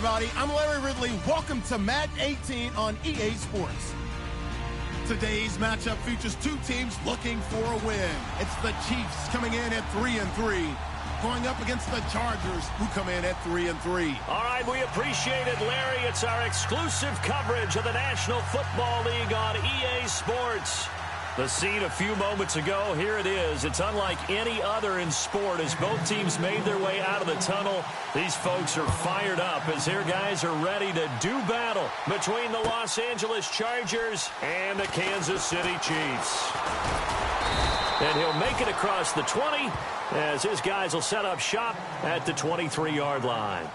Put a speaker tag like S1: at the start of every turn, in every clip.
S1: everybody. I'm Larry Ridley. Welcome to Madden 18 on EA Sports. Today's matchup features two teams looking for a win. It's the Chiefs coming in at 3-3, going up against the Chargers, who come in at 3-3.
S2: All right, we appreciate it, Larry. It's our exclusive coverage of the National Football League on EA Sports. The scene a few moments ago, here it is. It's unlike any other in sport as both teams made their way out of the tunnel. These folks are fired up as their guys are ready to do battle between the Los Angeles Chargers and the Kansas City Chiefs. And he'll make it across the 20 as his guys will set up shop at the 23-yard line.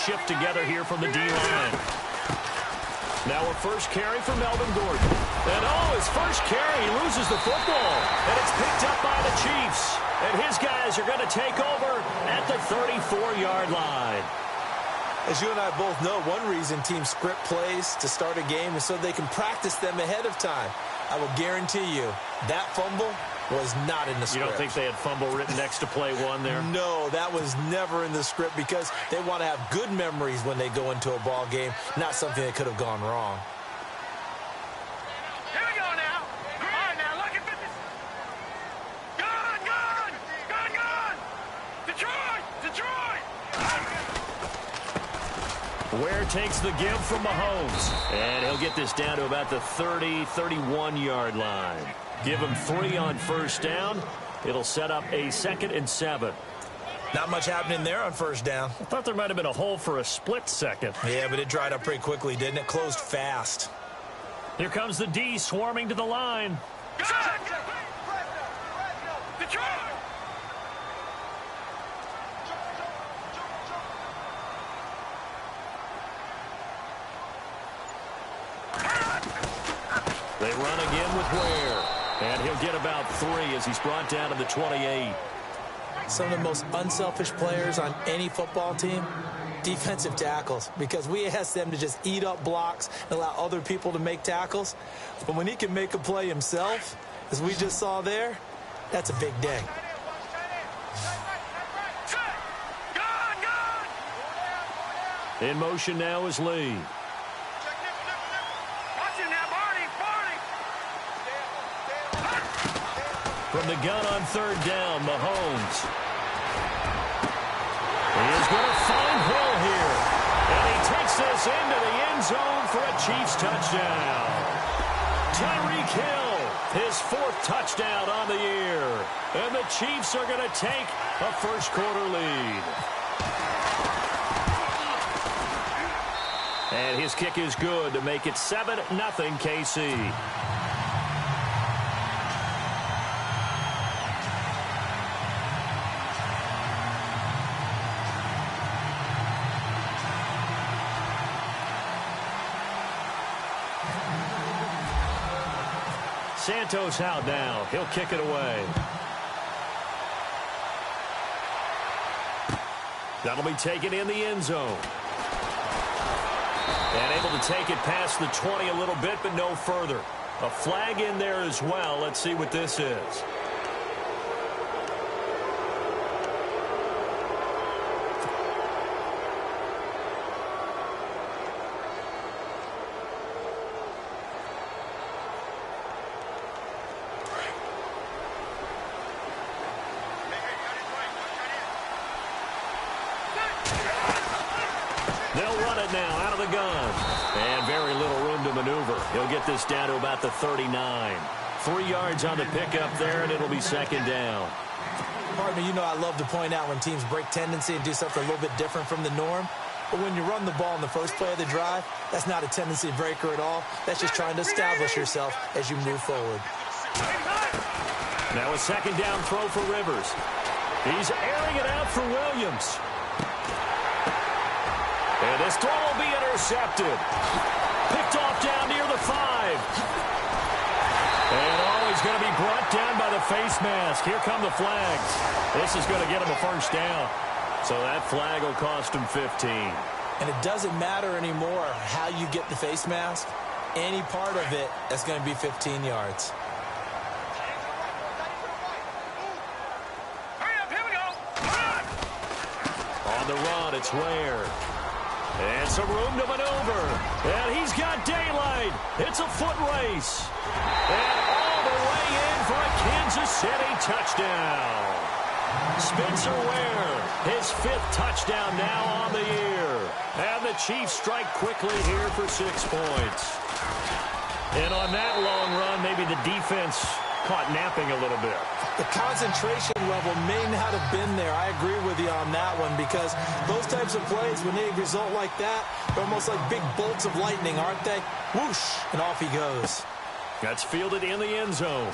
S2: Shift together here from the D-line. Now a first carry for Melvin Gordon. And his first carry, he loses the football. And it's picked up by the Chiefs. And his guys are going to take over at the 34-yard line.
S3: As you and I both know, one reason teams script plays to start a game is so they can practice them ahead of time. I will guarantee you that fumble was not in the script.
S2: You don't think they had fumble written next to play one there?
S3: No, that was never in the script because they want to have good memories when they go into a ball game, not something that could have gone wrong.
S4: Here we go now. All right, now look at this. Gone. Detroit.
S2: Ware takes the give from Mahomes. And he'll get this down to about the 31-yard line. Give him 3 on first down. It'll set up a 2nd and 7.
S3: Not much happening there on first down.
S2: I thought there might have been a hole for a split second.
S3: Yeah, but it dried up pretty quickly, didn't it? Closed fast.
S2: Here comes the D swarming to the line.
S4: Detroit.
S2: They run again with Ware. And he'll get about 3 as he's brought down to the 28.
S3: Some of the most unselfish players on any football team, defensive tackles, because we ask them to just eat up blocks and allow other people to make tackles. But when he can make a play himself, as we just saw there, that's a big day.
S2: In motion now is Lee. From the gun on third down, Mahomes. He is going to find Hill here. And he takes this into the end zone for a Chiefs touchdown. Tyreek Hill, his 4th touchdown on the year. And the Chiefs are going to take a first-quarter lead. And his kick is good to make it 7-0 KC. Santos out now. He'll kick it away. That'll be taken in the end zone. And able to take it past the 20 a little bit, but no further. A flag in there as well. Let's see what this is. They'll run it now out of the gun. And very little room to maneuver. He'll get this down to about the 39. 3 yards on the pickup there, and it'll be 2nd down.
S3: Pardon me, you know I love to point out when teams break tendency and do something a little bit different from the norm. But when you run the ball in the first play of the drive, that's not a tendency breaker at all. That's just trying to establish yourself as you move forward.
S2: Now a 2nd down throw for Rivers. He's airing it out for Williams. And this throw will be intercepted. Picked off down near the 5. And he's going to be brought down by the face mask. Here come the flags. This is going to get him a first down. So that flag will cost him 15.
S3: And it doesn't matter anymore how you get the face mask. Any part of it, that's going to be 15 yards.
S4: Hurry up, here we go. Run!
S2: On the run, it's Ware. And some room to maneuver. And he's got daylight. It's a foot race. And all the way in for a Kansas City touchdown. Spencer Ware, his 5th touchdown now on the year. And the Chiefs strike quickly here for 6 points. And on that long run, maybe the defense caught napping a little bit.
S3: The concentration level may not have been there. I agree with you on that one, because those types of plays, when they result like that, they're almost like big bolts of lightning, aren't they? Whoosh, and off he goes.
S2: That's fielded in the end zone.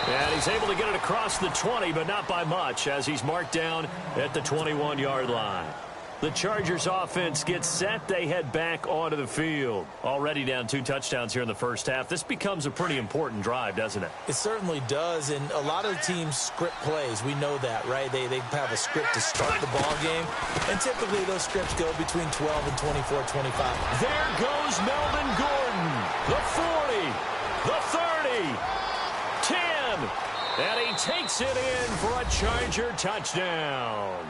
S2: And he's able to get it across the 20, but not by much, as he's marked down at the 21-yard line. The Chargers offense gets set. They head back onto the field. Already down 2 touchdowns here in the first half. This becomes a pretty important drive, doesn't it?
S3: It certainly does, and a lot of teams script plays. We know that, right? They have a script to start the ball game, and typically those scripts go between 12 and 24, 25.
S2: There goes Melvin Gordon. The 40, the 30, 10, and he takes it in for a Charger touchdown.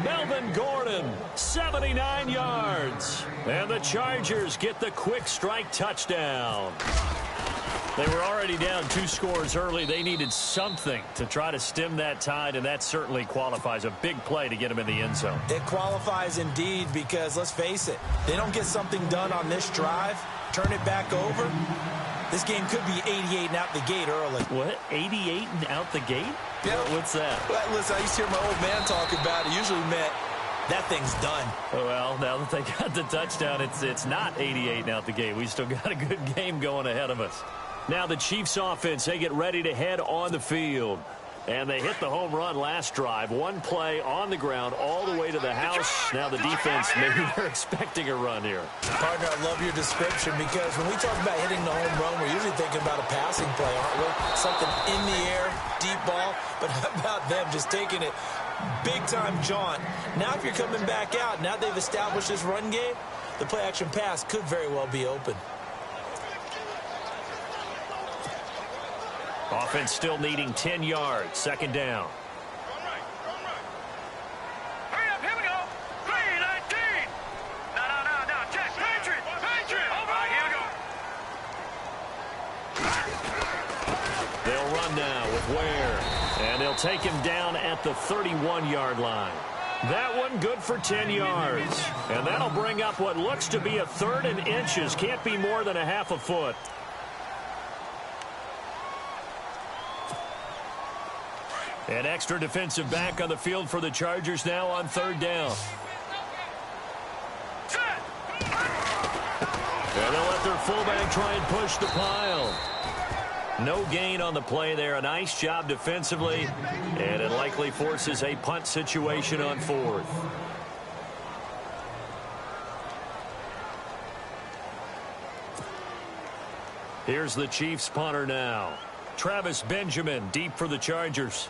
S2: Melvin Gordon, 79 yards. And the Chargers get the quick strike touchdown. They were already down 2 scores early. They needed something to try to stem that tide, and that certainly qualifies. A big play to get them in the end zone.
S3: It qualifies indeed, because let's face it, they don't get something done on this drive, turn it back over, this game could be 88 and out the gate early.
S2: What? 88 and out the gate?
S3: Yeah.
S2: What's that?
S3: Well, listen, I used to hear my old man talk about it. Usually meant that thing's done.
S2: Well, now that they got the touchdown, it's not 88 and out the gate. We still got a good game going ahead of us. Now the Chiefs offense, they get ready to head on the field. And they hit the home run last drive. 1 play on the ground all the way to the house. Now the defense, maybe they're expecting a run here.
S3: Partner, I love your description, because when we talk about hitting the home run, we're usually thinking about a passing play, aren't we? Something in the air, deep ball. But how about them just taking it big-time jaunt? Now if you're coming back out, now they've established this run game, the play-action pass could very well be open.
S2: Offense still needing 10 yards. 2nd down.
S4: Hurry up, here we go. 3-19. No. Check. Patriot. Over. All right, here we go.
S2: They'll run now with Ware. And they'll take him down at the 31-yard line. That one good for 10 yards. And that'll bring up what looks to be a 3rd and inches. Can't be more than a half a foot. An extra defensive back on the field for the Chargers now on 3rd down. And they'll let their fullback try and push the pile. No gain on the play there. A nice job defensively. And it likely forces a punt situation on 4th. Here's the Chiefs punter now. Travis Benjamin deep for the Chargers.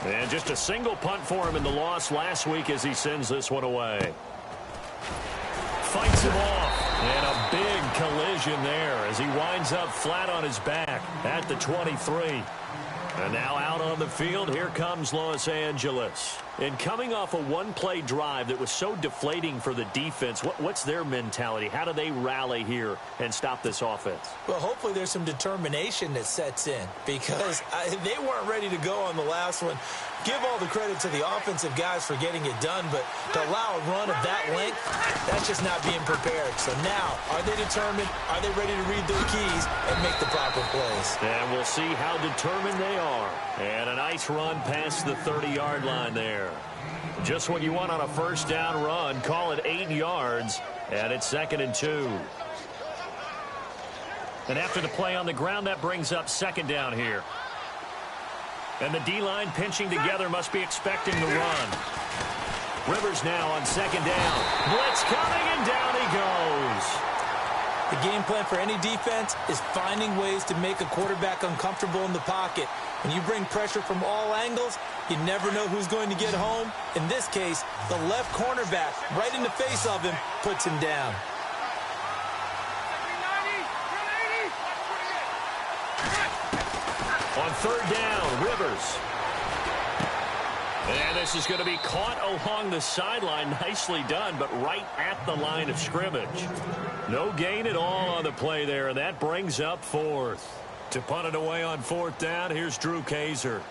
S2: And just a single punt for him in the loss last week as he sends this one away. Fights him off. And a big collision there as he winds up flat on his back at the 23. And now out on the field, here comes Los Angeles. And coming off a 1-play drive that was so deflating for the defense, what's their mentality? How do they rally here and stop this offense?
S3: Well, hopefully there's some determination that sets in, because they weren't ready to go on the last one. Give all the credit to the offensive guys for getting it done, but to allow a run of that length, that's just not being prepared. So now, are they determined? Are they ready to read their keys and make the proper plays?
S2: And we'll see how determined they are. And a nice run past the 30-yard line there. Just what you want on a 1st down run. Call it 8 yards, and it's 2nd and 2. And after the play on the ground, that brings up second down here. And the D-line pinching together must be expecting the run. Rivers now on second down. Blitz coming, and down he goes.
S3: The game plan for any defense is finding ways to make a quarterback uncomfortable in the pocket. When you bring pressure from all angles, you never know who's going to get home. In this case, the left cornerback, right in the face of him, puts him down.
S2: On third down, Rivers. And this is going to be caught along the sideline. Nicely done, but right at the line of scrimmage. No gain at all on the play there, and that brings up fourth. To punt it away on fourth down, here's Drew Kaiser.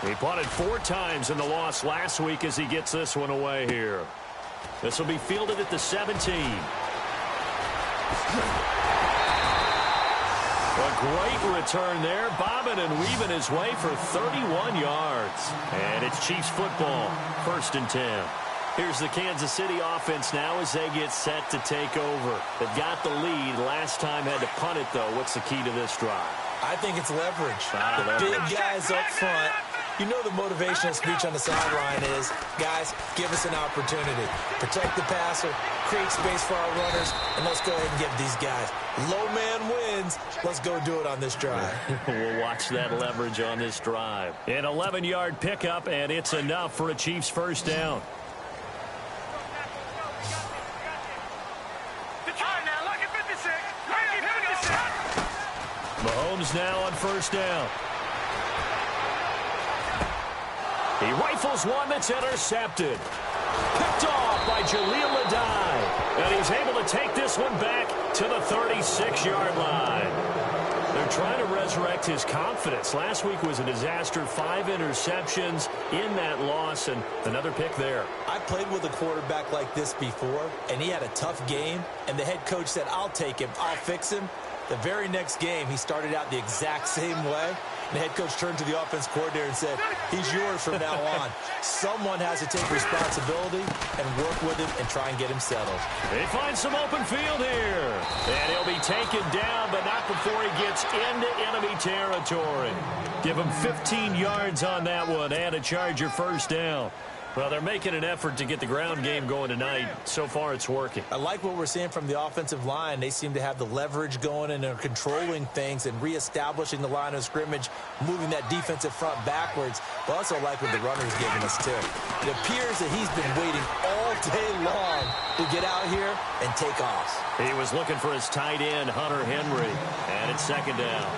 S2: He punted 4 times in the loss last week as he gets this one away here. This will be fielded at the 17. A great return there, bobbing and weaving his way for 31 yards. And it's Chiefs football, 1st and 10. Here's the Kansas City offense now as they get set to take over. They've got the lead. Last time had to punt it, though. What's the key to this drive?
S3: I think it's leverage. The big guys up front. You know the motivational speech on the sideline is, guys, give us an opportunity. Protect the passer, create space for our runners, and let's go ahead and give these guys. Low man wins. Let's go do it on this drive.
S2: We'll watch that leverage on this drive. An 11-yard pickup, and it's enough for a Chiefs first down. Mahomes now on first down. He rifles one that's intercepted. Picked off by Jaleel Adai. And he's able to take this one back to the 36-yard line. They're trying to resurrect his confidence. Last week was a disaster. 5 interceptions in that loss, and another pick there.
S3: I played with a quarterback like this before, and he had a tough game, and the head coach said, I'll take him, I'll fix him. The very next game, he started out the exact same way. The head coach turned to the offense coordinator and said, he's yours from now on. Someone has to take responsibility and work with him and try and get him settled.
S2: They find some open field here. And he'll be taken down, but not before he gets into enemy territory. Give him 15 yards on that one and a Charger first down. Well, they're making an effort to get the ground game going tonight. So far, it's working.
S3: I like what we're seeing from the offensive line. They seem to have the leverage going and are controlling things and reestablishing the line of scrimmage, moving that defensive front backwards. But also like what the runner's giving us, too. It appears that he's been waiting all day long to get out here and take off.
S2: He was looking for his tight end, Hunter Henry, and it's second down.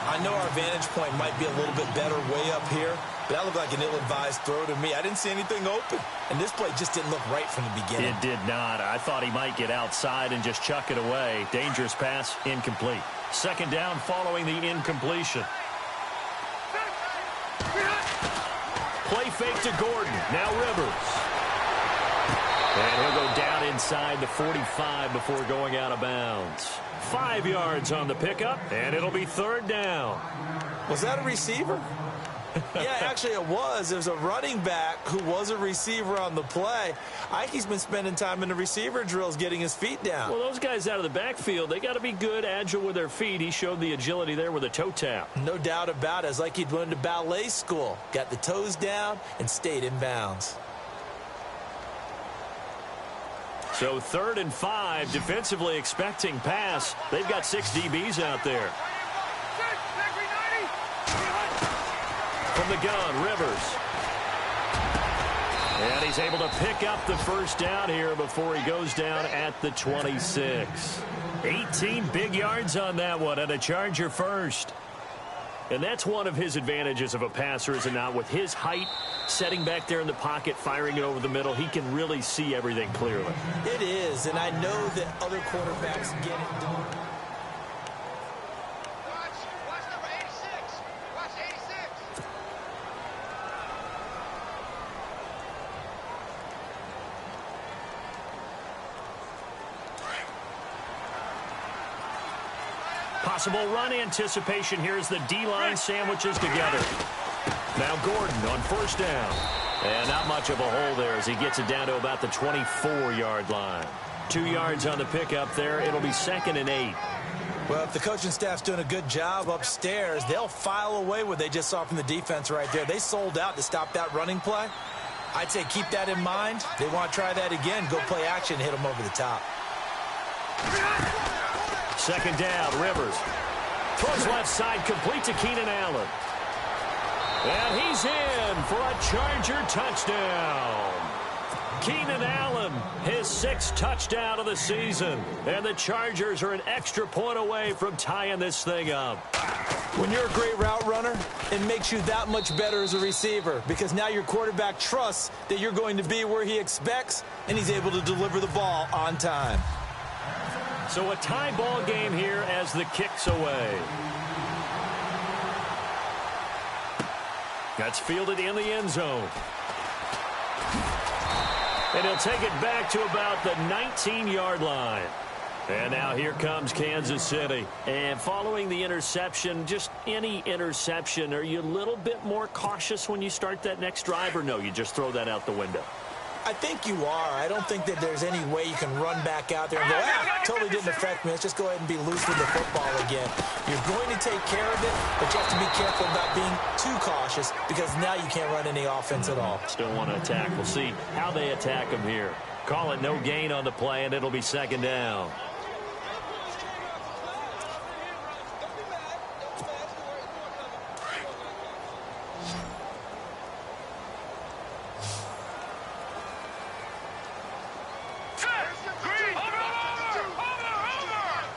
S3: I know our vantage point might be a little bit better way up here, but that looked like an ill-advised throw to me. I didn't see anything open, and this play just didn't look right from the beginning.
S2: It did not. I thought he might get outside and just chuck it away. Dangerous pass, incomplete. Second down following the incompletion. Play fake to Gordon. Now Rivers. And he'll go down inside the 45 before going out of bounds. 5 yards on the pickup, and it'll be third down.
S3: Was that a receiver? Yeah, actually it was. There's a running back who was a receiver on the play. I think he's been spending time in the receiver drills getting his feet down.
S2: Well, those guys out of the backfield, they got to be good, agile with their feet. He showed the agility there with a toe tap.
S3: No doubt about it. It's like he'd went to ballet school. Got the toes down and stayed in bounds.
S2: So 3rd and 5, defensively expecting pass. They've got 6 DBs out there. From the gun, Rivers. And he's able to pick up the first down here before he goes down at the 26. 18 big yards on that one, and a Charger first. And that's one of his advantages of a passer, is it not? With his height, setting back there in the pocket, firing it over the middle, he can really see everything clearly.
S3: It is, and I know that other quarterbacks get it done.
S4: Watch number 86. Watch 86.
S2: Possible run anticipation here as the D-line sandwiches together. Now Gordon on first down. And not much of a hole there as he gets it down to about the 24-yard line. 2 yards on the pickup there. It'll be 2nd and 8.
S3: Well, if the coaching staff's doing a good job upstairs, they'll file away what they just saw from the defense right there. They sold out to stop that running play. I'd say keep that in mind. They want to try that again. Go play action, hit them over the top.
S2: 2nd down, Rivers. Throws left side, complete to Keenan Allen. And he's in for a Charger touchdown. Keenan Allen, his 6th touchdown of the season. And the Chargers are an extra point away from tying this thing up.
S3: When you're a great route runner, it makes you that much better as a receiver because now your quarterback trusts that you're going to be where he expects, and he's able to deliver the ball on time.
S2: So a tie ball game here as the kick's away. That's fielded in the end zone. And he'll take it back to about the 19-yard line. And now here comes Kansas City. And following the interception, just any interception, are you a little bit more cautious when you start that next drive, or no, you just throw that out the window?
S3: I think you are. I don't think that there's any way you can run back out there and go, totally didn't affect me. Let's just go ahead and be loose with the football again. You're going to take care of it, but you have to be careful about being too cautious because now you can't run any offense at all.
S2: Still want to attack. We'll see how they attack him here. Call it no gain on the play, and it'll be 2nd down.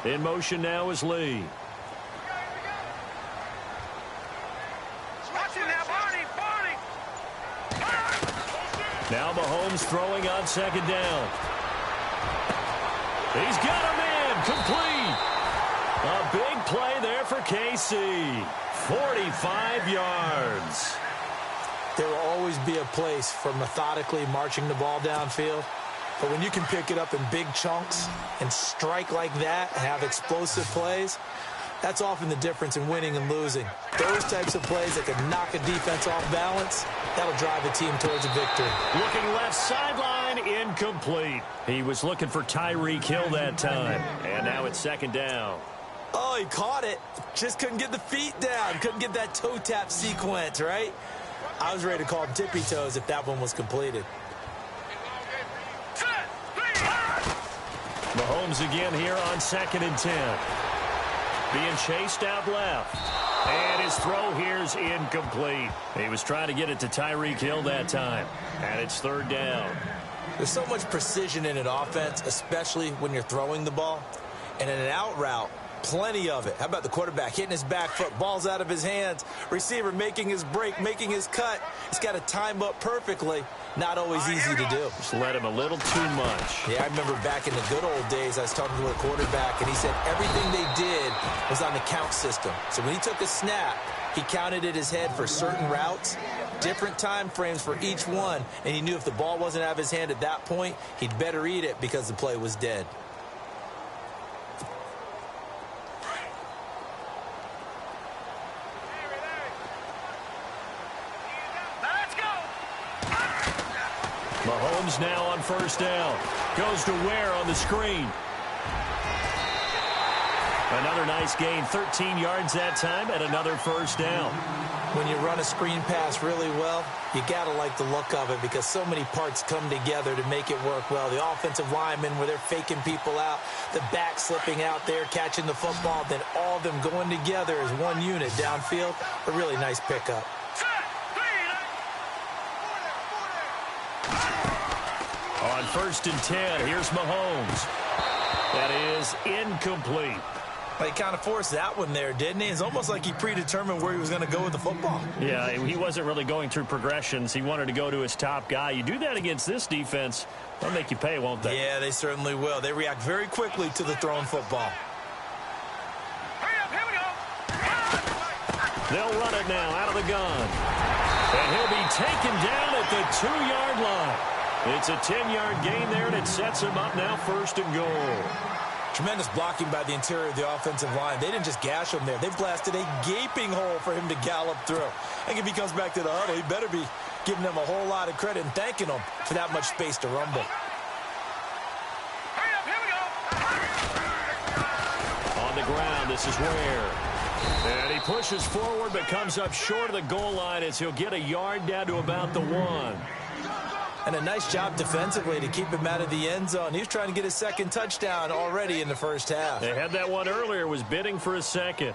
S2: In motion now is Lee. Now Mahomes throwing on 2nd down. He's got him in. Complete. A big play there for KC. 45 yards.
S3: There will always be a place for methodically marching the ball downfield. But when you can pick it up in big chunks and strike like that and have explosive plays, that's often the difference in winning and losing. Those types of plays that can knock a defense off balance, that'll drive a team towards a victory.
S2: Looking left sideline, incomplete. He was looking for Tyreek Hill that time. And now it's 2nd down.
S3: Oh, he caught it. Just couldn't get the feet down. Couldn't get that toe tap sequence, right? I was ready to call him tippy toes if that one was completed.
S2: Mahomes again here on 2nd and 10. Being chased out left. And his throw here's incomplete. He was trying to get it to Tyreek Hill that time. And it's 3rd down.
S3: There's so much precision in an offense, especially when you're throwing the ball. And in an out route, plenty of it. How about the quarterback hitting his back foot, ball's out of his hands, receiver making his break, making his cut. He's got to time up perfectly. Not always easy to do.
S2: Just let him a little too much.
S3: Yeah, I remember back in the good old days, I was talking to a quarterback, and he said everything they did was on the count system. So when he took a snap, he counted in his head for certain routes, different time frames for each one, and he knew if the ball wasn't out of his hand at that point, he'd better eat it because the play was dead.
S2: Mahomes now on 1st down. Goes to Ware on the screen. Another nice gain, 13 yards that time, and another 1st down.
S3: When you run a screen pass really well, you got to like the look of it because so many parts come together to make it work well. The offensive linemen, where they're faking people out, the back slipping out there, catching the football, then all of them going together as one unit downfield. A really nice pickup.
S2: On 1st and 10, here's Mahomes. That is incomplete.
S3: But he kind of forced that one there, didn't he? It's almost like he predetermined where he was going to go with the football.
S2: Yeah, he wasn't really going through progressions. He wanted to go to his top guy. You do that against this defense, they'll make you pay, won't they?
S3: Yeah, they certainly will. They react very quickly to the thrown football.
S4: Here we go.
S2: They'll run it now out of the gun. And he'll be taken down at the 2-yard line. It's a 10-yard gain there, and it sets him up now 1st and goal.
S3: Tremendous blocking by the interior of the offensive line. They didn't just gash him there. They blasted a gaping hole for him to gallop through. I think if he comes back to the huddle, he better be giving them a whole lot of credit and thanking them for that much space to rumble.
S4: Hurry up, here we go.
S2: On the ground, this is Ware. And he pushes forward but comes up short of the goal line as he'll get a yard down to about the 1.
S3: And a nice job defensively to keep him out of the end zone. He was trying to get his second touchdown already in the first half.
S2: They had that one earlier, was bidding for a second.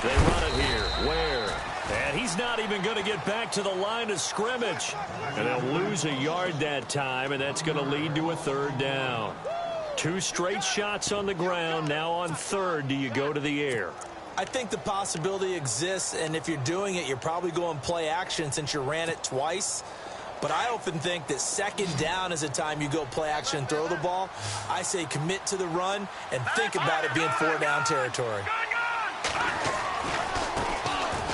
S2: They run it here. Ware. And he's not even going to get back to the line of scrimmage. And they'll lose a yard that time, and that's going to lead to a third down. 2 straight shots on the ground. Now on third, do you go to the air?
S3: I think the possibility exists, and if you're doing it, you're probably going play action since you ran it twice. But I often think that second down is the time you go play action and throw the ball. I say commit to the run and think about it being 4-down territory.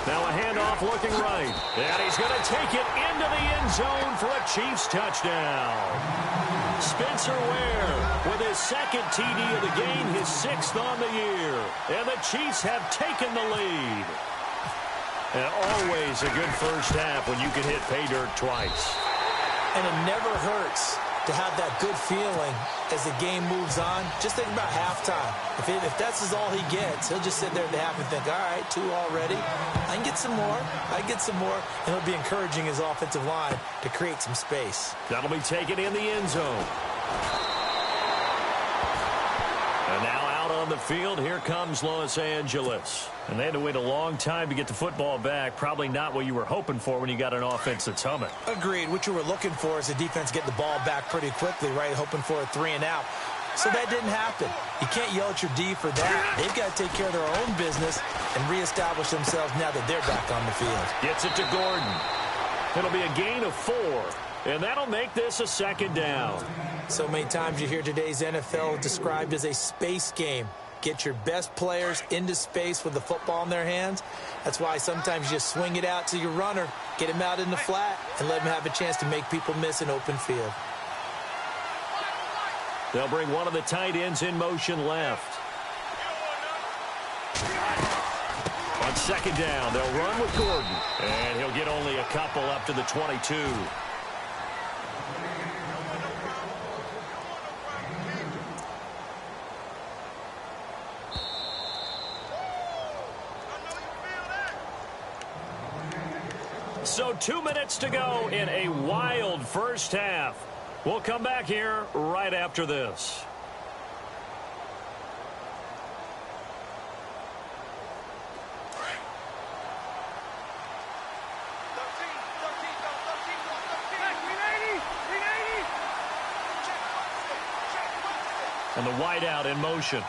S2: Now a handoff looking right. And he's going to take it into the end zone for a Chiefs touchdown. Spencer Ware with his second TD of the game, his 6th on the year. And the Chiefs have taken the lead. And always a good first half when you can hit pay dirt twice.
S3: And it never hurts to have that good feeling as the game moves on. Just think about halftime. If that's all he gets, he'll just sit there at the half and think, all right, 2 already. I can get some more. I can get some more. And he'll be encouraging his offensive line to create some space.
S2: That'll be taken in the end zone. And now out on the field, here comes Los Angeles. And they had to wait a long time to get the football back. Probably not what you were hoping for when you got an offense that's humming.
S3: Agreed. What you were looking for is the defense get the ball back pretty quickly, right? Hoping for a 3-and-out. So that didn't happen. You can't yell at your D for that. They've got to take care of their own business and reestablish themselves now that they're back on the field.
S2: Gets it to Gordon. It'll be a gain of 4. And that'll make this a 2nd down.
S3: So many times you hear today's NFL described as a space game. Get your best players into space with the football in their hands. That's why sometimes you just swing it out to your runner, get him out in the flat, and let him have a chance to make people miss an open field.
S2: They'll bring one of the tight ends in motion left. On 2nd down, they'll run with Gordon. And he'll get only a couple up to the 22. So 2 minutes to go in a wild first half. We'll come back here right after this. And the wideout in motion.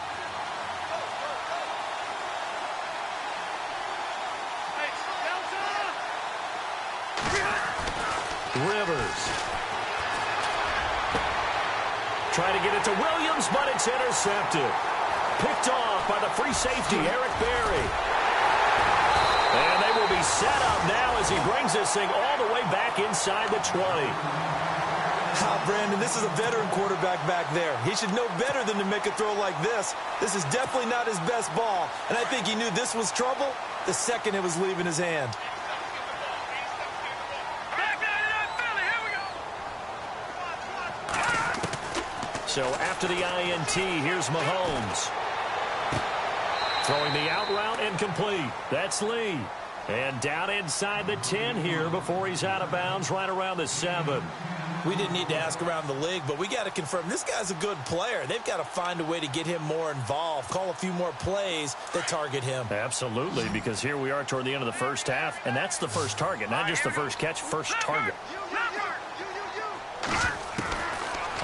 S2: Rivers. Trying to get it to Williams, but it's intercepted. Picked off by the free safety, Eric Berry. And they will be set up now as he brings this thing all the way back inside the 20.
S3: Brandon, this is a veteran quarterback back there. He should know better than to make a throw like this. This is definitely not his best ball, and I think he knew this was trouble the second it was leaving his hand.
S2: So after the INT, here's Mahomes. Throwing the out route incomplete. That's Lee. And down inside the 10 here before he's out of bounds right around the 7.
S3: We didn't need to ask around the league, but we got to confirm this guy's a good player. They've got to find a way to get him more involved, call a few more plays that target him.
S2: Absolutely, because here we are toward the end of the first half, and that's the first target, not just the first catch, first target.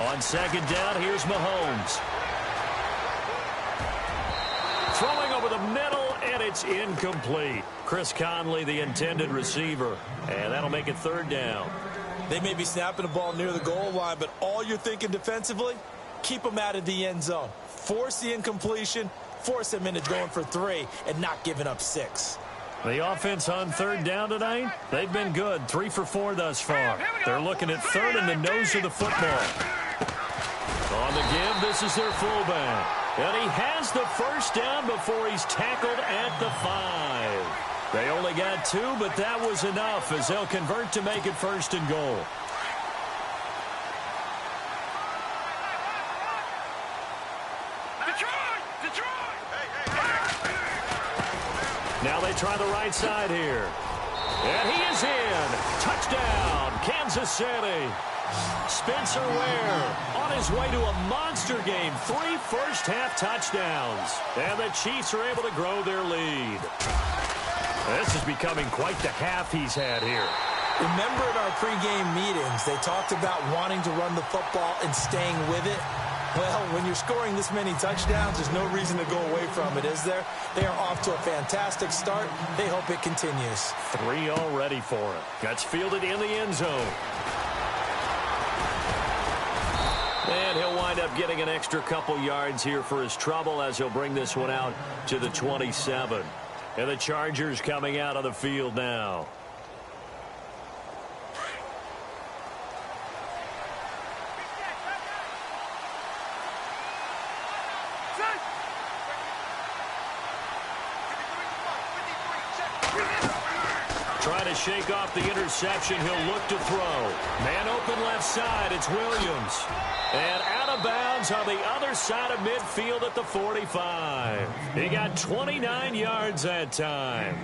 S2: On 2nd down, here's Mahomes. Throwing over the middle, and it's incomplete. Chris Conley, the intended receiver, and that'll make it 3rd down.
S3: They may be snapping the ball near the goal line, but all you're thinking defensively, keep them out of the end zone. Force the incompletion, force them into going for 3, and not giving up 6.
S2: The offense on third down tonight, they've been good. 3 for 4 thus far. They're looking at third in the nose of the football. On the give, this is their fullback. And he has the first down before he's tackled at the 5. They only got 2, but that was enough as they'll convert to make it first and goal. Now they try the right side here. And he is in. Touchdown, Kansas City. Spencer Ware on his way to a monster game. 3 first-half touchdowns. And the Chiefs are able to grow their lead. This is becoming quite the half he's had here.
S3: Remember in our pregame meetings, they talked about wanting to run the football and staying with it. Well, when you're scoring this many touchdowns, there's no reason to go away from it, is there? They are off to a fantastic start. They hope it continues.
S2: 3 already for him. Gets fielded in the end zone. And he'll wind up getting an extra couple yards here for his trouble as he'll bring this one out to the 27. And the Chargers coming out on the field now. Trying to shake off the interception. He'll look to throw. Man open left side. It's Williams. And out of bounds on the other side of midfield at the 45. He got 29 yards that time.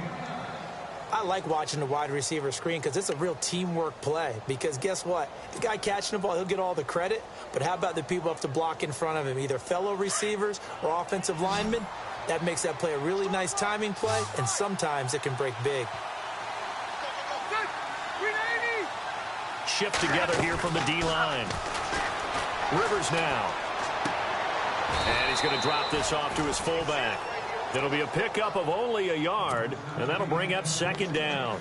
S3: I like watching the wide receiver screen because it's a real teamwork play. Because guess what? The guy catching the ball, he'll get all the credit. But how about the people up to block in front of him, either fellow receivers or offensive linemen? That makes that play a really nice timing play, and sometimes it can break big.
S2: Shift together here from the D-line. Rivers now. And he's going to drop this off to his fullback. It'll be a pickup of only a yard, and that'll bring up second down.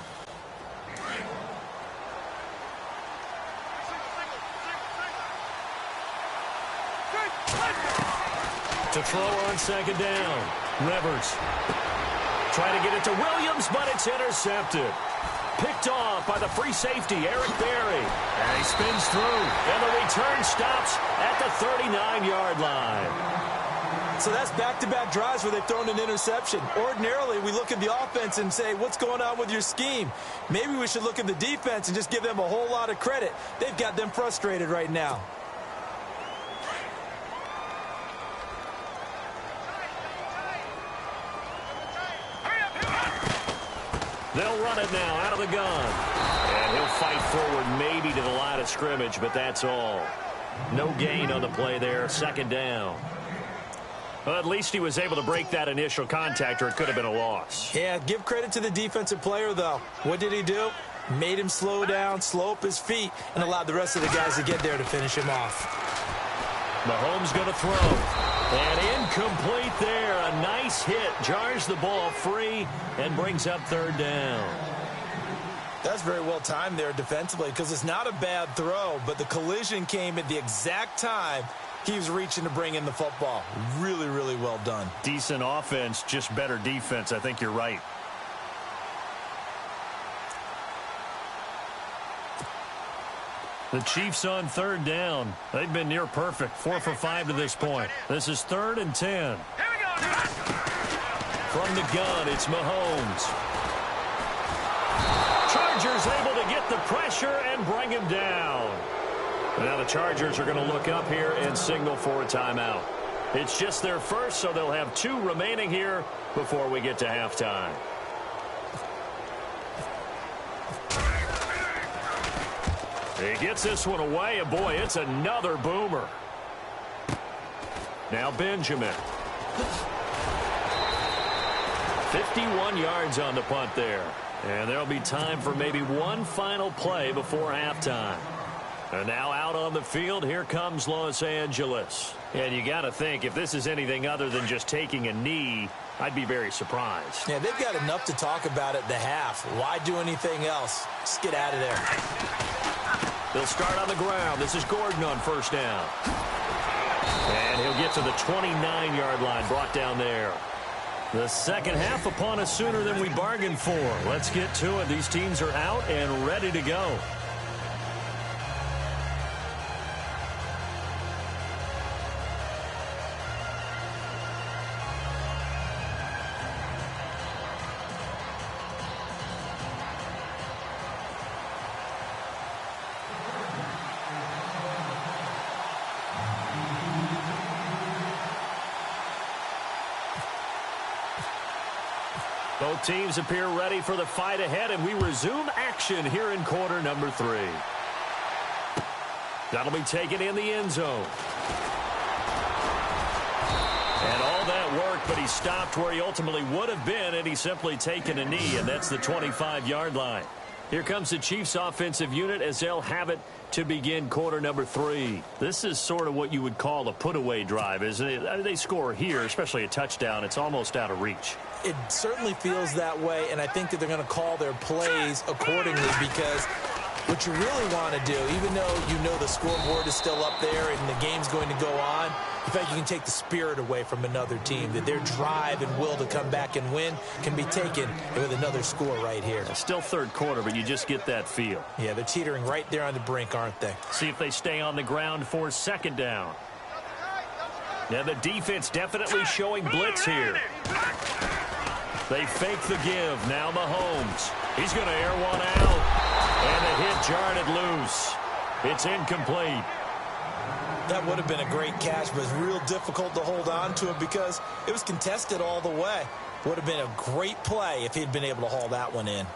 S2: To throw on second down. Rivers. Trying to get it to Williams, but it's intercepted. Picked off by the free safety, Eric Berry. And he spins through. And the return stops at the 39-yard line.
S3: So that's back-to-back drives where they've thrown an interception. Ordinarily, we look at the offense and say, what's going on with your scheme? Maybe we should look at the defense and just give them a whole lot of credit. They've got them frustrated right now.
S2: They'll run it now out of the gun. And he'll fight forward maybe to the line of scrimmage, but that's all. No gain on the play there. Second down. Well, at least he was able to break that initial contact, or it could have been a loss.
S3: Yeah, give credit to the defensive player, though. What did he do? Made him slow down, slow up his feet, and allowed the rest of the guys to get there to finish him off.
S2: Mahomes going to throw. And incomplete there. A nice hit. Jars the ball free and brings up third down.
S3: That's very well timed there defensively because it's not a bad throw, but the collision came at the exact time he was reaching to bring in the football. Really, really well done.
S2: Decent offense, just better defense. I think you're right. The Chiefs on third down. They've been near perfect. 4 for 5 to this point. This is 3rd and 10. From the gun, it's Mahomes. Chargers able to get the pressure and bring him down. Now the Chargers are going to look up here and signal for a timeout. It's just their first, so they'll have 2 remaining here before we get to halftime. He gets this one away, and boy, it's another boomer. Now Benjamin. 51 yards on the punt there. And there'll be time for maybe one final play before halftime. And now out on the field, here comes Los Angeles. And you got to think, if this is anything other than just taking a knee, I'd be very surprised.
S3: Yeah, they've got enough to talk about at the half. Why do anything else? Just get out of there.
S2: They'll start on the ground. This is Gordon on first down. And he'll get to the 29-yard line, brought down there. The second half upon us sooner than we bargained for. Let's get to it. These teams are out and ready to go. Both teams appear ready for the fight ahead, and we resume action here in quarter number 3. That'll be taken in the end zone. And all that work, but he stopped where he ultimately would have been, and he's simply taken a knee, and that's the 25-yard line. Here comes the Chiefs offensive unit as they'll have it to begin quarter number 3. This is sort of what you would call a put-away drive, isn't it? I mean, they score here, especially a touchdown. It's almost out of reach.
S3: It certainly feels that way, and I think that they're going to call their plays accordingly, because what you really want to do, even though you know the scoreboard is still up there and the game's going to go on, in fact, you can take the spirit away from another team, that their drive and will to come back and win can be taken with another score right here.
S2: It's still third quarter, but you just get that feel.
S3: Yeah, they're teetering right there on the brink, aren't they?
S2: See if they stay on the ground for second down. Yeah, the defense definitely showing blitz here. They fake the give. Now Mahomes. He's going to air one out. And the hit jarred it loose. It's incomplete.
S3: That would have been a great catch, but it's real difficult to hold on to it because it was contested all the way. Would have been a great play if he'd been able to haul that one in.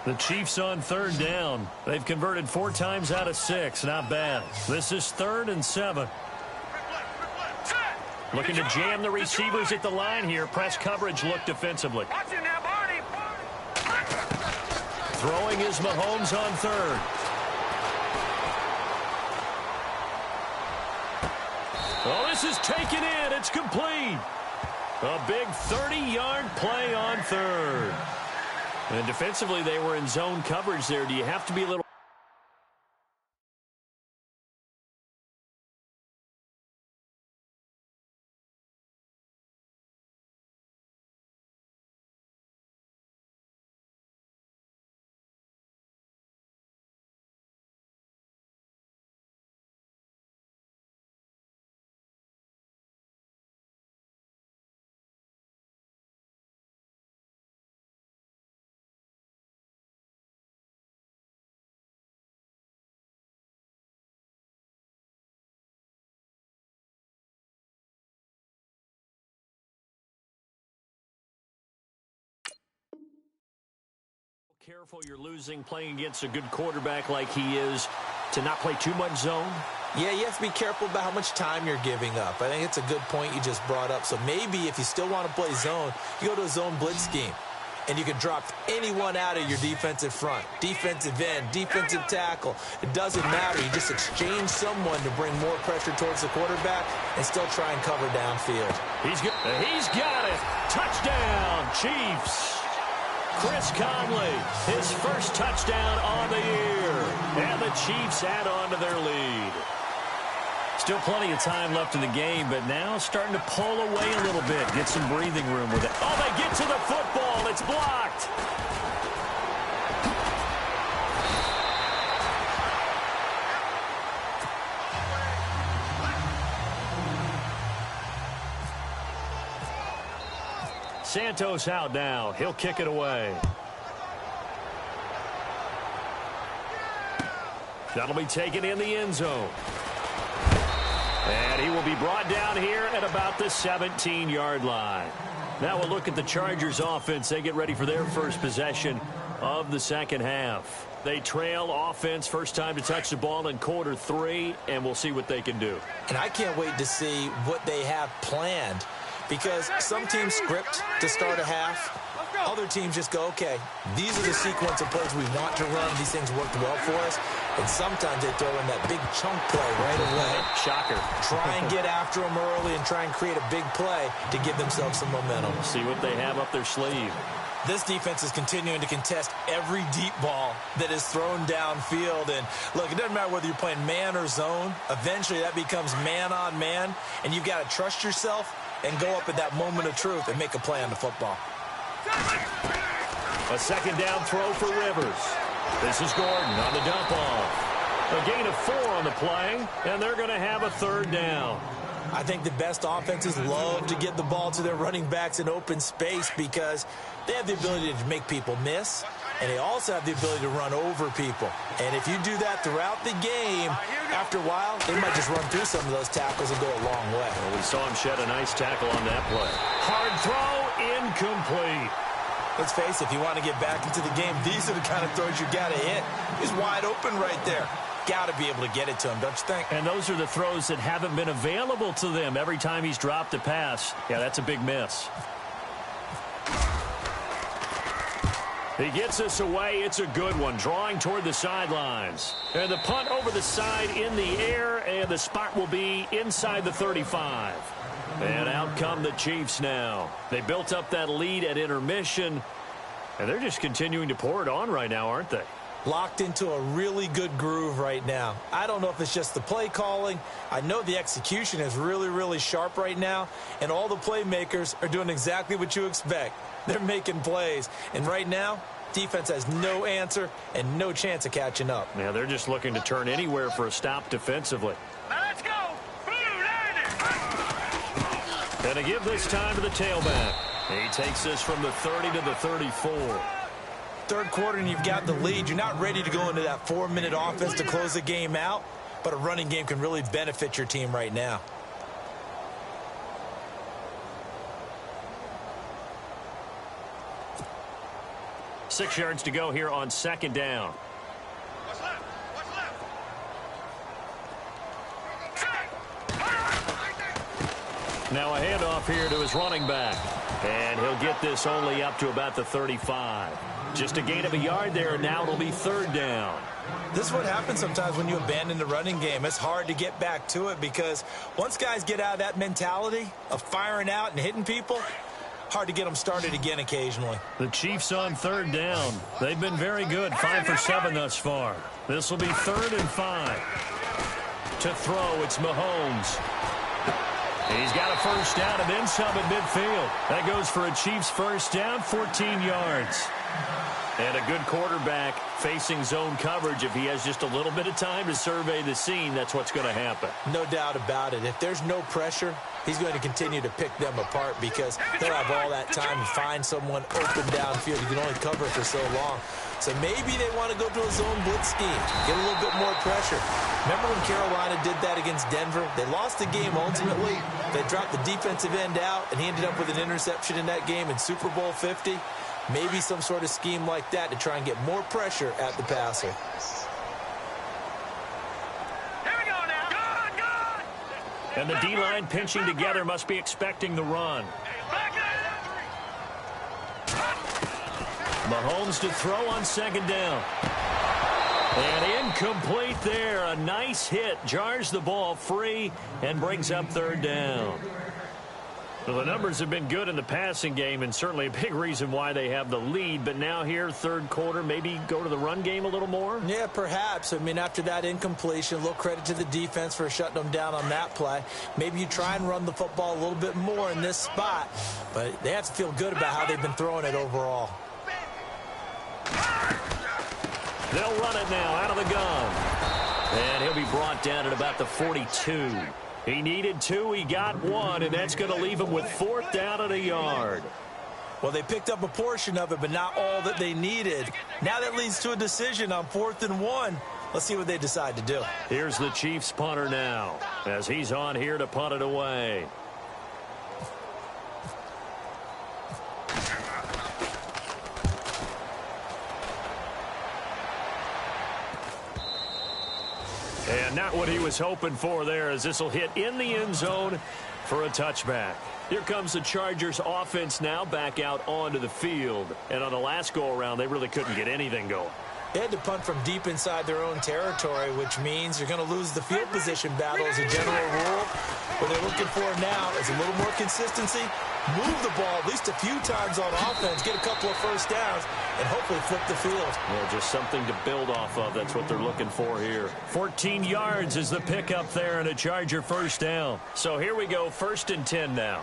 S2: The Chiefs on third down. They've converted 4 times out of 6. Not bad. This is 3rd and 7. Looking to jam the receivers at the line here. Press coverage look defensively. Throwing is Mahomes on third. Oh, this is taken in. It's complete. A big 30-yard play on third. And defensively, they were in zone coverage there. Do you have to be a little... Careful you're losing playing against a good quarterback like he is to not play too much zone.
S3: Yeah, you have to be careful about how much time you're giving up. I think it's a good point you just brought up. So maybe if you still want to play zone, you go to a zone blitz scheme. And you can drop anyone out of your defensive front, defensive end, defensive tackle. It doesn't matter. You just exchange someone to bring more pressure towards the quarterback and still try and cover downfield.
S2: He's got it. Touchdown, Chiefs. Chris Conley, his first touchdown on the year. And the Chiefs add on to their lead. Still plenty of time left in the game, but now starting to pull away a little bit. Get some breathing room with it. Oh, they get to the football. It's blocked. Santos out now. He'll kick it away. That'll be taken in the end zone. And he will be brought down here at about the 17-yard line. Now we'll look at the Chargers offense. They get ready for their first possession of the second half. They trail offense first time to touch the ball in quarter 3, and we'll see what they can do.
S3: And I can't wait to see what they have planned, because some teams script to start a half. Other other teams just go, okay, these are the sequence of plays we want to run. These things worked well for us. And sometimes they throw in that big chunk play right away.
S2: Shocker.
S3: Try and get after them early and try and create a big play to give themselves some momentum.
S2: See what they have up their sleeve.
S3: This defense is continuing to contest every deep ball that is thrown downfield. And, look, it doesn't matter whether you're playing man or zone. Eventually, that becomes man on man. And you've got to trust yourself and go up at that moment of truth and make a play on the football.
S2: A second down throw for Rivers. This is Gordon on the dump off. A gain of 4 on the play, and they're going to have a third down.
S3: I think the best offenses love to get the ball to their running backs in open space because they have the ability to make people miss, and they also have the ability to run over people. And if you do that throughout the game, after a while, they might just run through some of those tackles and go a long way.
S2: Well, we saw him shed a nice tackle on that play. Hard throw, incomplete.
S3: Let's face it, if you want to get back into the game, these are the kind of throws you got to hit. He's wide open right there. Got to be able to get it to him, don't you think?
S2: And those are the throws that haven't been available to them every time he's dropped a pass. Yeah, that's a big miss. He gets us away. It's a good one, drawing toward the sidelines. And the punt over the side in the air, and the spot will be inside the 35. And out come the Chiefs now. They built up that lead at intermission, and they're just continuing to pour it on right now, aren't they?
S3: Locked into a really good groove right now. I don't know if it's just the play calling. I know the execution is really, really sharp right now, and all the playmakers are doing exactly what you expect. They're making plays, and right now, defense has no answer and no chance of catching up.
S2: Yeah, they're just looking to turn anywhere for a stop defensively.
S4: Now let's go. Blue Lightning.
S2: And to give this time to the tailback. He takes this from the 30 to the 34.
S3: Third quarter and you've got the lead. You're not ready to go into that 4-minute offense to close the game out, but a running game can really benefit your team right now.
S2: Six yards to go here on second down.
S4: What's left? What's left?
S2: Now a handoff here to his running back. And he'll get this only up to about the 35. Just a gain of a yard there, and now it'll be third down.
S3: This is what happens sometimes when you abandon the running game. It's hard to get back to it because once guys get out of that mentality of firing out and hitting people, hard to get them started again occasionally.
S2: The Chiefs on third down. They've been very good, 5 for 7 thus far. This will be 3rd and 5. To throw, it's Mahomes. He's got a first down and then some at midfield. That goes for a Chiefs first down, 14 yards. And a good quarterback facing zone coverage. If he has just a little bit of time to survey the scene, that's what's going to happen.
S3: No doubt about it. If there's no pressure, he's going to continue to pick them apart because they'll have all that time to find someone open downfield. You can only cover for so long. So maybe they want to go to a zone blitz scheme, get a little bit more pressure. Remember when Carolina did that against Denver? They lost the game ultimately. They dropped the defensive end out, and he ended up with an interception in that game in Super Bowl 50. Maybe some sort of scheme like that to try and get more pressure at the passer.
S4: Here we go now. Good.
S2: And the D-line pinching together must be expecting the run.
S4: Back up.
S2: Mahomes to throw on second down. And incomplete there. A nice hit. Jars the ball free and brings up third down. Well, the numbers have been good in the passing game and certainly a big reason why they have the lead. But now here, third quarter, maybe go to the run game a little more?
S3: Yeah, perhaps. I mean, after that incompletion, a little credit to the defense for shutting them down on that play. Maybe you try and run the football a little bit more in this spot. But they have to feel good about how they've been throwing it overall.
S2: They'll run it now out of the gun. And he'll be brought down at about the 42. He needed 2, he got 1, and that's going to leave him with 4th down and a yard.
S3: Well, they picked up a portion of it, but not all that they needed. Now that leads to a decision on 4th and 1. Let's see what they decide to do.
S2: Here's the Chiefs punter now as he's on here to punt it away. And not what he was hoping for there, as this will hit in the end zone for a touchback. Here comes the Chargers offense now back out onto the field. And on the last go-around, they really couldn't get anything going.
S3: They had to punt from deep inside their own territory, which means you're going to lose the field position battle as a general rule. What they're looking for now is a little more consistency, move the ball at least a few times on offense, get a couple of first downs, and hopefully flip the field.
S2: Well, just something to build off of. That's what they're looking for here. 14 yards is the pickup there and a Charger first down. So here we go, 1st and 10 now.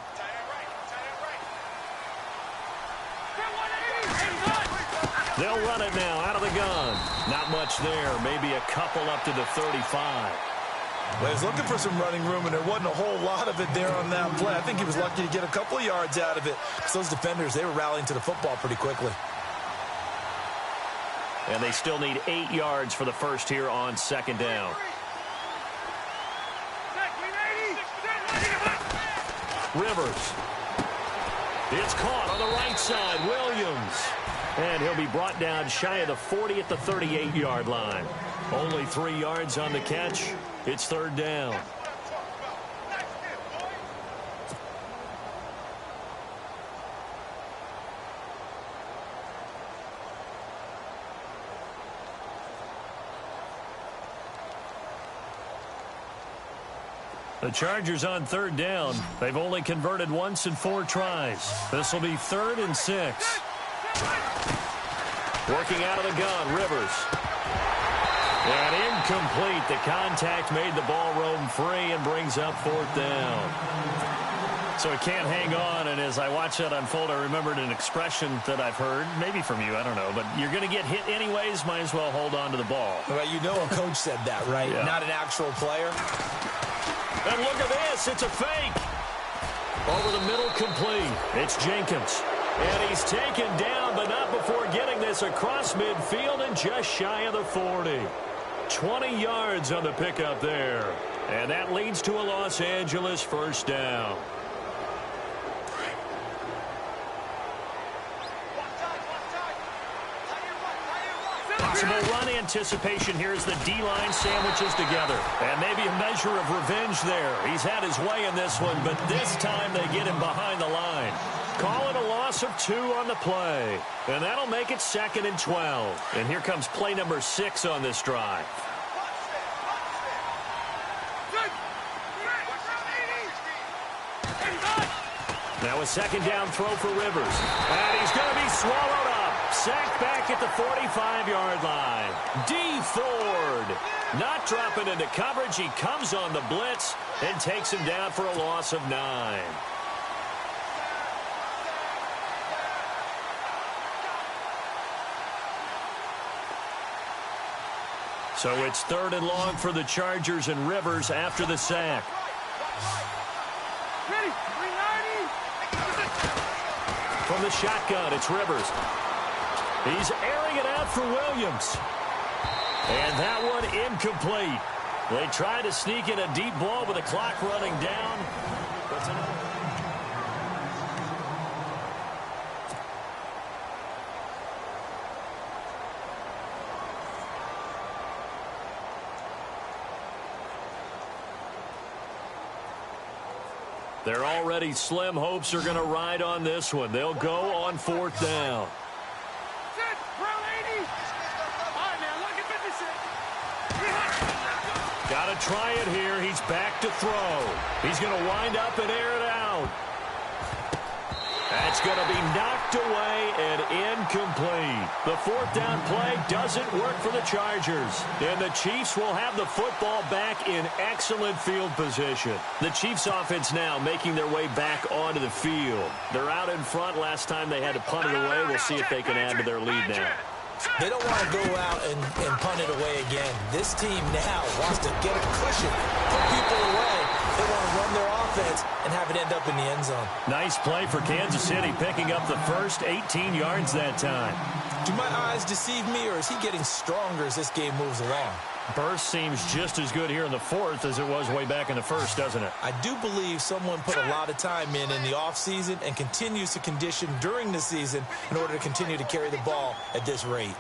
S2: They'll run it now out of the gun. Not much there. Maybe a couple up to the 35.
S3: Well, he was looking for some running room, and there wasn't a whole lot of it there on that play. I think he was lucky to get a couple of yards out of it. Because those defenders, they were rallying to the football pretty quickly.
S2: And they still need 8 yards for the first here on 2nd down. Rivers. It's caught on the right side. Williams. And he'll be brought down shy of the 40 at the 38-yard line. Only 3 yards on the catch. It's 3rd down. The Chargers on 3rd down. They've only converted once in 4 tries. This will be 3rd and 6. Working out of the gun, Rivers. And incomplete. The contact made the ball roam free and brings up 4th down. So it can't hang on, and as I watch that unfold, I remembered an expression that I've heard, maybe from you, I don't know, but you're going to get hit anyways, might as well hold on to the ball.
S3: Well, you know a coach said that, right?
S2: Yeah.
S3: Not an actual player.
S2: And look at this, it's a fake. Over the middle, complete. It's Jenkins. And he's taken down, but not before getting this across midfield and just shy of the 40. 20 yards on the pickup there. And that leads to a Los Angeles first down. Possible run anticipation here as the D-line sandwiches together. And maybe a measure of revenge there. He's had his way in this one, but this time they get him behind the line. Call it a loss of 2 on the play. And that'll make it 2nd and 12. And here comes play number 6 on this drive. Now a 2nd down throw for Rivers. And he's going to be swallowed up. Sacked back at the 45-yard line. D. Ford not dropping into coverage. He comes on the blitz and takes him down for a loss of 9. So it's 3rd and long for the Chargers and Rivers after the sack. From the shotgun, it's Rivers. He's airing it out for Williams. And that one incomplete. They try to sneak in a deep ball with the clock running down. Their already slim hopes are going to ride on this one. They'll go on 4th down. Got to try it here. He's back to throw. He's going to wind up and air it out. That's going to be knocked away and incomplete. The 4th down play doesn't work for the Chargers. And the Chiefs will have the football back in excellent field position. The Chiefs offense now making their way back onto the field. They're out in front. Last time they had to punt it away. We'll see if they can add to their lead now.
S3: They don't want to go out and punt it away again. This team now wants to get a cushion, put people away. They want to run their offense and have it end up in the end zone.
S2: Nice play for Kansas City, picking up the first 18 yards that time.
S3: Do my eyes deceive me, or is he getting stronger as this game moves along?
S2: Burst seems just as good here in the 4th as it was way back in the 1st, doesn't it?
S3: I do believe someone put a lot of time in the offseason and continues to condition during the season in order to continue to carry the ball at this rate.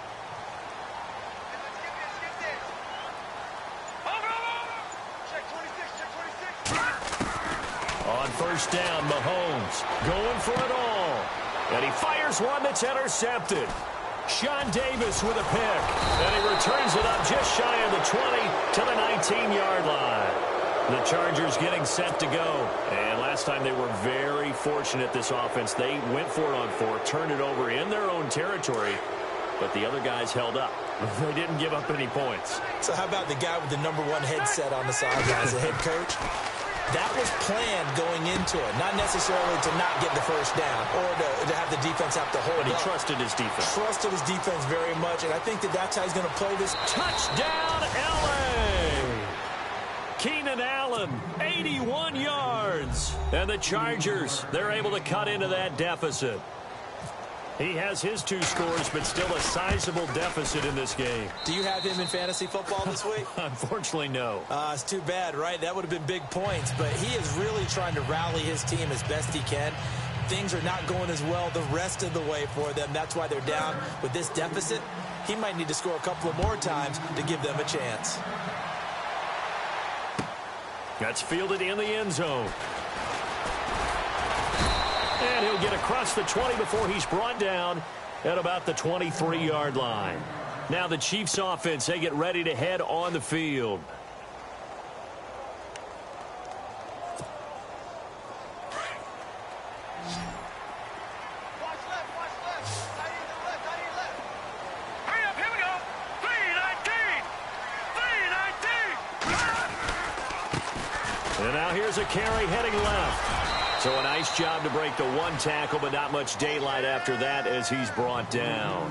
S2: first down. Mahomes going for it all. And he fires one that's intercepted. Sean Davis with a pick. And he returns it up just shy of the 20 to the 19-yard line. The Chargers getting set to go. And last time they were very fortunate, this offense. They went for it on 4, turned it over in their own territory, but the other guys held up. They didn't give up any points.
S3: So how about the guy with the #1 headset on the sidelines, the head coach? That was planned going into it, not necessarily to not get the first down or to have the defense have to hold
S2: But he
S3: up.
S2: trusted his defense.
S3: Trusted his defense very much, and I think that's how he's going to play this.
S2: Touchdown, L.A. Keenan Allen, 81 yards. And the Chargers, they're able to cut into that deficit. He has his 2 scores, but still a sizable deficit in this game.
S3: Do you have him in fantasy football this week?
S2: Unfortunately, no.
S3: It's too bad, right? That would have been big points, but he is really trying to rally his team as best he can. Things are not going as well the rest of the way for them. That's why they're down with this deficit. He might need to score a couple of more times to give them a chance.
S2: That's fielded in the end zone. And he'll get across the 20 before he's brought down at about the 23-yard line. Now the Chiefs offense, they get ready to head on the field.
S4: Hurry up, here we go. 319. 319.
S2: And now here's a carry heading left. So a nice job to break the 1 tackle, but not much daylight after that as he's brought down.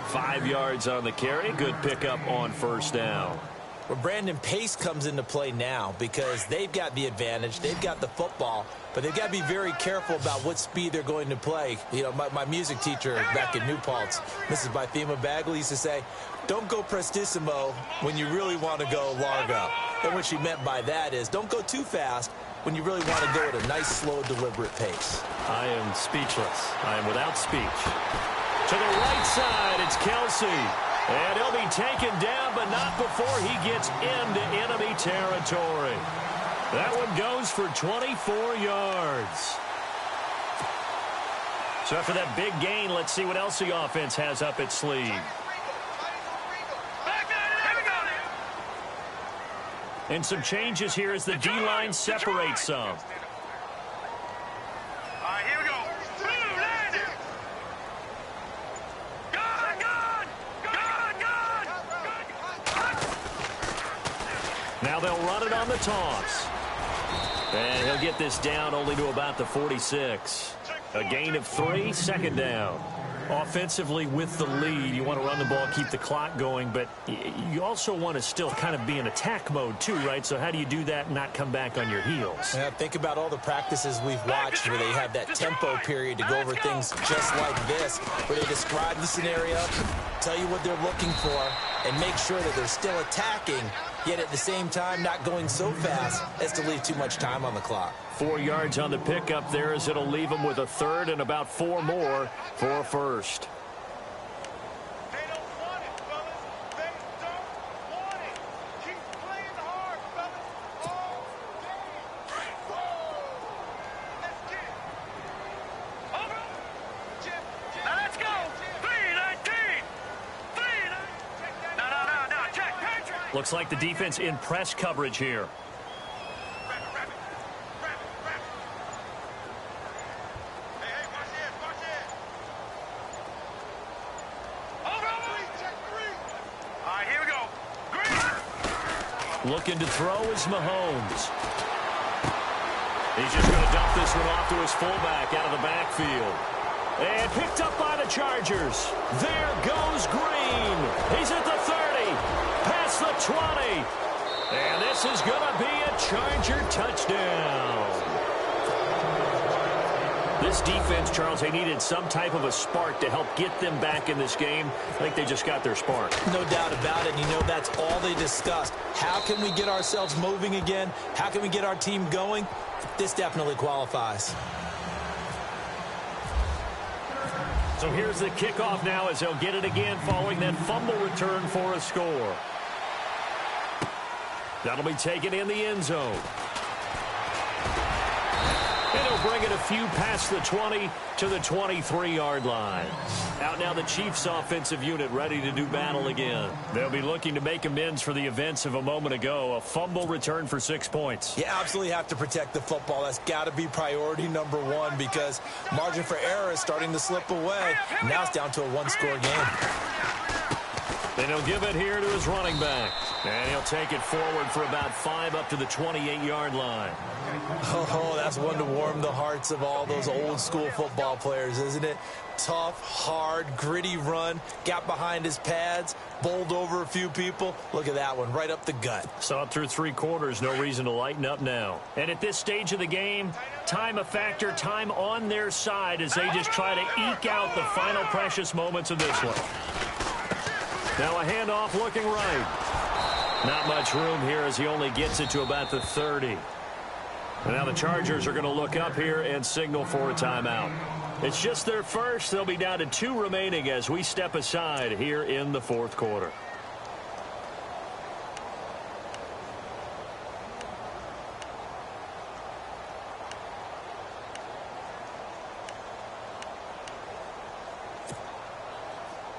S2: 5 yards on the carry. Good pickup on first down.
S3: Well, Brandon, pace comes into play now because they've got the advantage. They've got the football, but they've got to be very careful about what speed they're going to play. You know, my music teacher back in New Paltz, Mrs. Bythema Bagley, used to say, don't go prestissimo when you really want to go largo. And what she meant by that is don't go too fast when you really want to go at a nice, slow, deliberate pace.
S2: I am speechless. I am without speech. To the right side, it's Kelsey. And he'll be taken down, but not before he gets into enemy territory. That one goes for 24 yards. So after that big gain, let's see what else the offense has up its sleeve. And some changes here as the D-line separates some.
S4: All right, here we go. Blue landed. Gone, gone, gone, gone.
S2: Now they'll run it on the toss. And he'll get this down only to about the 46. A gain of 3, second down. Offensively with the lead, you want to run the ball, keep the clock going, but you also want to still kind of be in attack mode too, right? So how do you do that and not come back on your heels?
S3: Yeah, think about all the practices we've watched where they have that tempo period to go over things just like this, where they describe the scenario, tell you what they're looking for, and make sure that they're still attacking, yet at the same time not going so fast as to leave too much time on the clock.
S2: 4 yards on the pickup there as it'll leave them with a third and about 4 more for a first.
S4: They don't want it, fellas. They don't want it. Keep playing hard, fellas. All day. Whoa. Let's get it. Over. Now let's go. 319. 319. No. Check. Patrick.
S2: Looks like the defense in press coverage here. Looking to throw is Mahomes. He's just going to dump this one off to his fullback out of the backfield. And picked up by the Chargers. There goes Green. He's at the 30. Past the 20. And this is going to be a Charger touchdown. This defense, Charles, they needed some type of a spark to help get them back in this game. I think they just got their spark.
S3: No doubt about it. You know, that's all they discussed. How can we get ourselves moving again? How can we get our team going? This definitely qualifies.
S2: So here's the kickoff now as they'll get it again following that fumble return for a score. That'll be taken in the end zone. They'll bring it a few past the 20 to the 23-yard line. Out now the Chiefs offensive unit ready to do battle again. They'll be looking to make amends for the events of a moment ago. A fumble return for 6 points.
S3: You absolutely have to protect the football. That's got to be priority number one because margin for error is starting to slip away. Now it's down to a one-score game.
S2: Then he'll give it here to his running back. And he'll take it forward for about 5 up to the 28-yard line.
S3: Oh, that's one to warm the hearts of all those old-school football players, isn't it? Tough, hard, gritty run. Got behind his pads, bowled over a few people. Look at that one, right up the gut.
S2: Saw it through 3 quarters. No reason to lighten up now. And at this stage of the game, time a factor, time on their side as they just try to eke out the final precious moments of this one. Now a handoff looking right. Not much room here as he only gets it to about the 30. And now the Chargers are going to look up here and signal for a timeout. It's just their first. They'll be down to 2 remaining as we step aside here in the 4th quarter.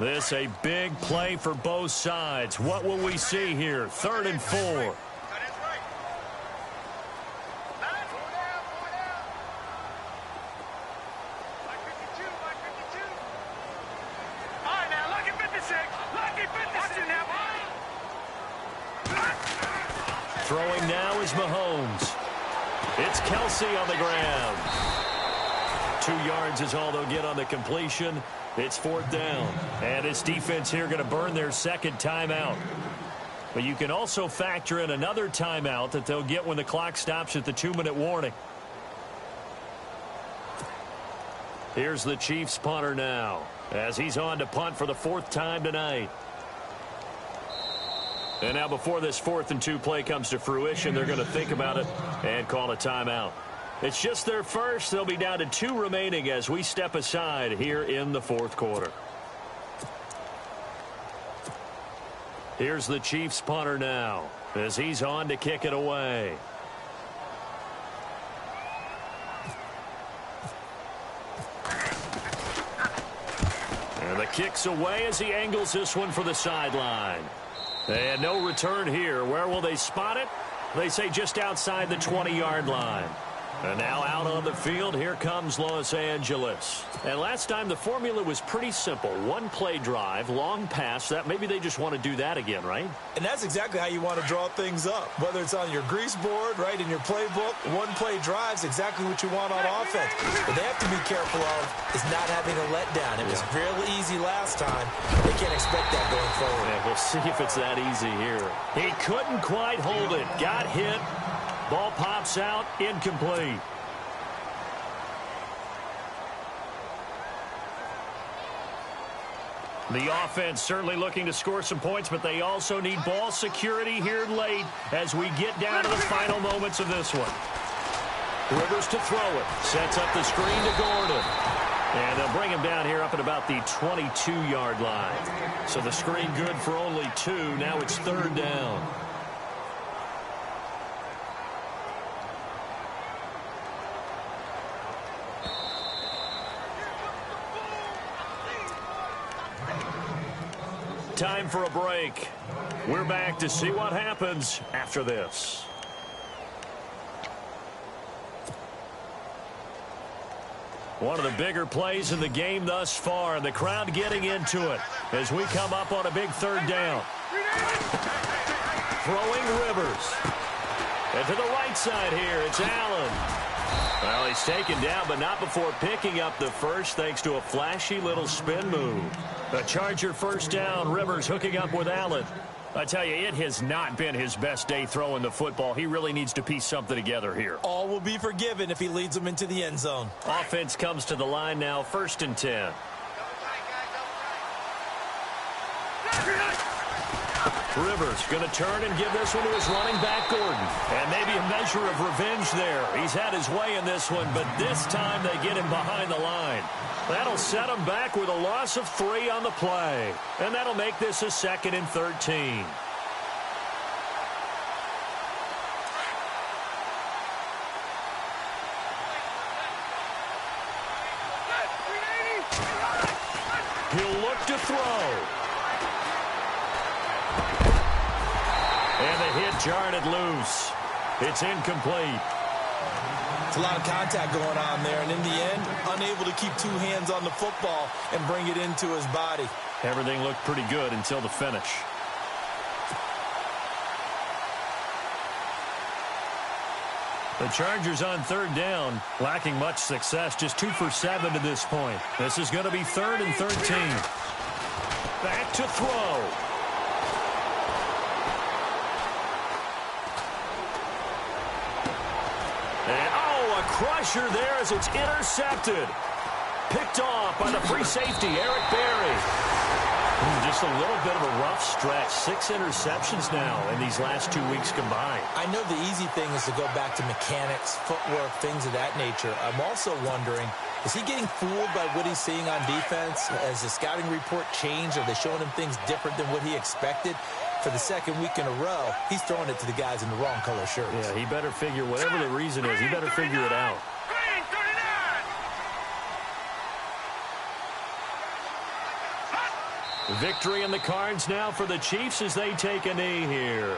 S2: This a big play for both sides. What will we see here? 3rd and 4. Throwing now is Mahomes. It's Kelsey on the ground. 2 yards is all they'll get on the completion. It's 4th down. And this defense here going to burn their 2nd timeout. But you can also factor in another timeout that they'll get when the clock stops at the 2-minute warning. Here's the Chiefs punter now as he's on to punt for the 4th time tonight. And now before this 4th and 2 play comes to fruition, they're going to think about it and call a timeout. It's just their first. They'll be down to 2 remaining as we step aside here in the 4th quarter. Here's the Chiefs punter now as he's on to kick it away. And the kick's away as he angles this one for the sideline. And no return here. Where will they spot it? They say just outside the 20-yard line. And now out on the field, here comes Los Angeles. And last time the formula was pretty simple. 1-play drive, long pass. That maybe they just want to do that again, right?
S3: And that's exactly how you want to draw things up. Whether it's on your grease board, right, in your playbook, 1-play drive's exactly what you want on offense. What they have to be careful of is not having a letdown. It was real easy last time. They can't expect that going forward.
S2: Yeah, we'll see if it's that easy here. He couldn't quite hold it. Got hit. Ball pops out, incomplete. The offense certainly looking to score some points, but they also need ball security here late as we get down to the final moments of this one. Rivers to throw it. Sets up the screen to Gordon. And they'll bring him down here up at about the 22-yard line. So the screen good for only 2. Now it's 3rd down. Time for a break. We're back to see what happens after this. One of the bigger plays in the game thus far, and the crowd getting into it as we come up on a big 3rd down. Throwing Rivers. And to the right side here, it's Allen. Well, he's taken down, but not before picking up the first thanks to a flashy little spin move. A Charger 1st down. Rivers hooking up with Allen. I tell you, it has not been his best day throwing the football. He really needs to piece something together here.
S3: All will be forgiven if he leads them into the end zone.
S2: Offense comes to the line now, 1st and 10. Rivers going to turn and give this one to his running back, Gordon. And maybe a measure of revenge there. He's had his way in this one, but this time they get him behind the line. That'll set him back with a loss of 3 on the play. And that'll make this a 2nd and 13. to throw. And the hit jarred it loose. It's incomplete.
S3: It's a lot of contact going on there, and in the end, unable to keep two hands on the football and bring it into his body.
S2: Everything looked pretty good until the finish. The Chargers on third down, lacking much success, just 2 for 7 to this point. This is going to be 3rd and 13. Back to throw. And, a crusher there as it's intercepted. Picked off by the free safety, Eric Berry. Just a little bit of a rough stretch. 6 interceptions now in these last 2 weeks combined.
S3: I know the easy thing is to go back to mechanics, footwork, things of that nature. I'm also wondering, is he getting fooled by what he's seeing on defense? Has the scouting report changed? Are they showing him things different than what he expected? For the second week in a row, he's throwing it to the guys in the wrong color shirts.
S2: Yeah, he better figure, whatever the reason is, he better figure it out. Victory in the cards now for the Chiefs as they take a knee here.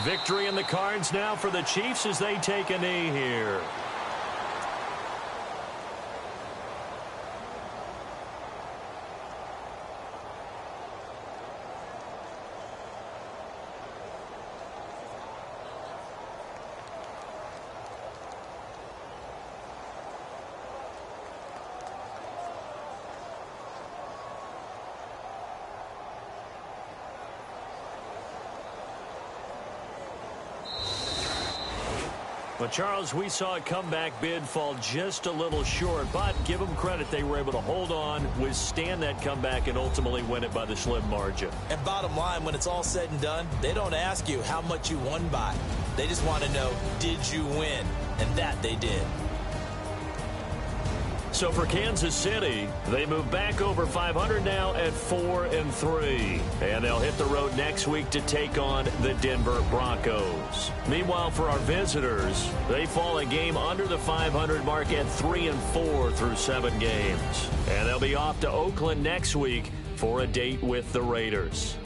S2: Victory in the cards now for the Chiefs as they take a knee here. But, Charles, we saw a comeback bid fall just a little short, but give them credit, they were able to hold on, withstand that comeback, and ultimately win it by the slim margin.
S3: And bottom line, when it's all said and done, they don't ask you how much you won by. They just want to know, did you win? And that they did.
S2: So for Kansas City, they move back over 500 now at 4-3. And they'll hit the road next week to take on the Denver Broncos. Meanwhile, for our visitors, they fall a game under the 500 mark at 3-4 through 7 games. And they'll be off to Oakland next week for a date with the Raiders.